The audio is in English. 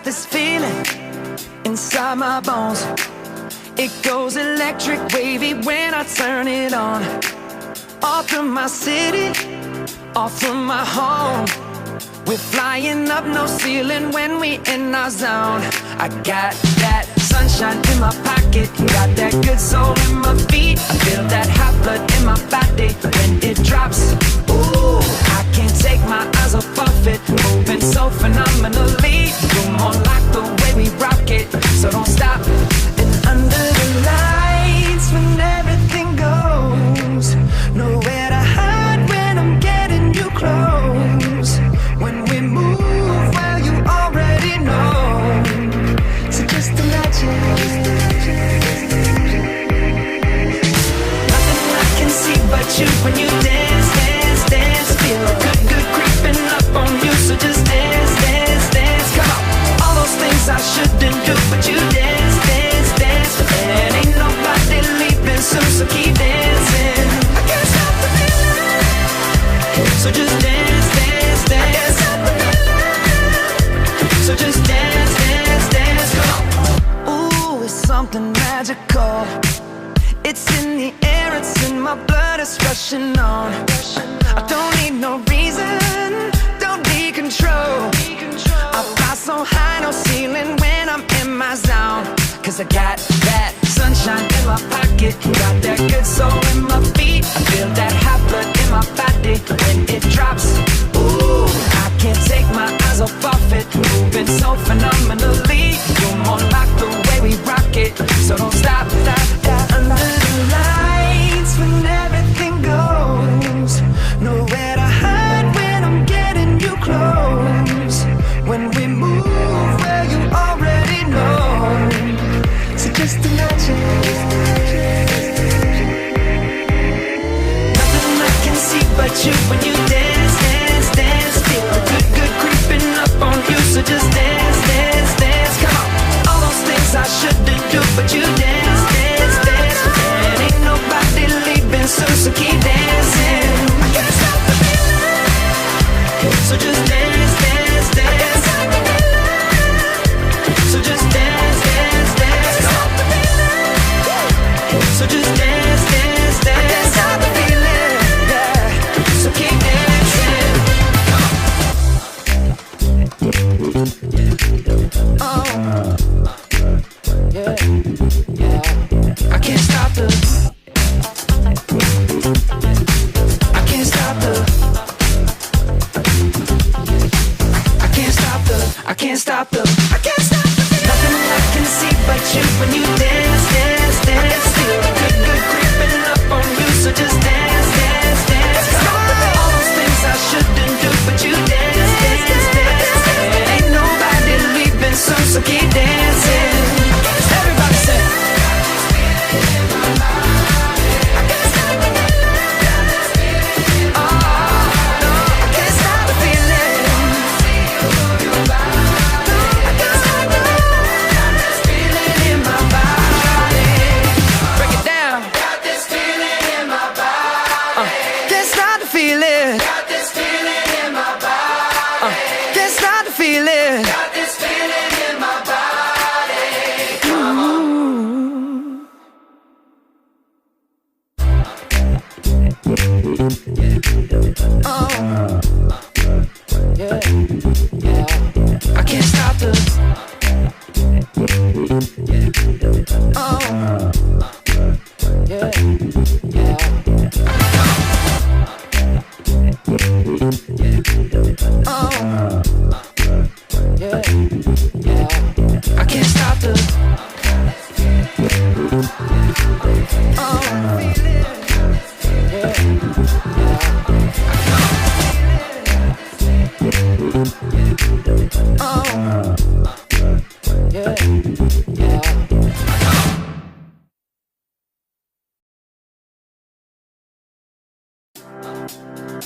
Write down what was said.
this feeling inside my bones. It goes electric wavy when I turn it on. Off from my city, off from my home. We're flying up, no ceiling when we in our zone. I got that sunshine in my pocket, got that good soul in my feet. I feel that hot blood in my body when it drops. Ooh, I can't take my eyes off of it, moving so phenomenally. You're more like the way we rock it, so don't stop. And under the lights when everything goes, nowhere to hide when I'm getting you close. When we move, well, you already know. So just imagine. Nothing I can see but you when you dance, dance, dance. Feel good, good creeping up on you. So just dance, dance, dance. Come on. All those things I shouldn't do, but you dance, dance, dance. And ain't nobody leaving soon, so keep dancing. I can't stop the feeling. So just dance, dance, dance. So just dance, dance, dance, come on. Ooh, it's something magical. It's in the air, it's in my blood, it's rushing on. I don't need no reason, don't need control. I fly so high, no ceiling when I'm in my zone. Cause I got that sunshine in my pocket, got that good soul in my feet. I feel that hot blood in my body when it drops. Ooh, I can't take my eyes off of it, moving so phenomenally. You're more like the way we rock it, so don't stop, stop, stop. Under the lights when everything goes, nowhere to hide when I'm getting you close. When we move, well, you already know. So just imagine. Nothing I can see but you when you dance, dance, dance. Feel the good, good creeping up on you. So just dance, dance, dance. Come on. All those things I shouldn't do, but you dance, dance, dance. And ain't nobody leaving soon, so keep dancing. I can't stop the feeling. So just dance, dance, dance. So just dance, dance, dance. Stop the feeling. So just dance, dance, dance. Stop the feeling. Yeah. So keep dancing. Oh, yeah, yeah. I can't stop the. I can't stop the. I can't stop the. I can't stop the. I can't stop the. Nothing I can see but you when you dance, dance, dance. Feel the good, good creeping up on you. So just dance, dance, dance. Come on. All those things I shouldn't do, but you dance, dance, dance. And ain't nobody leaving soon, so keep dancing. Everybody say. I can't stop the. Oh.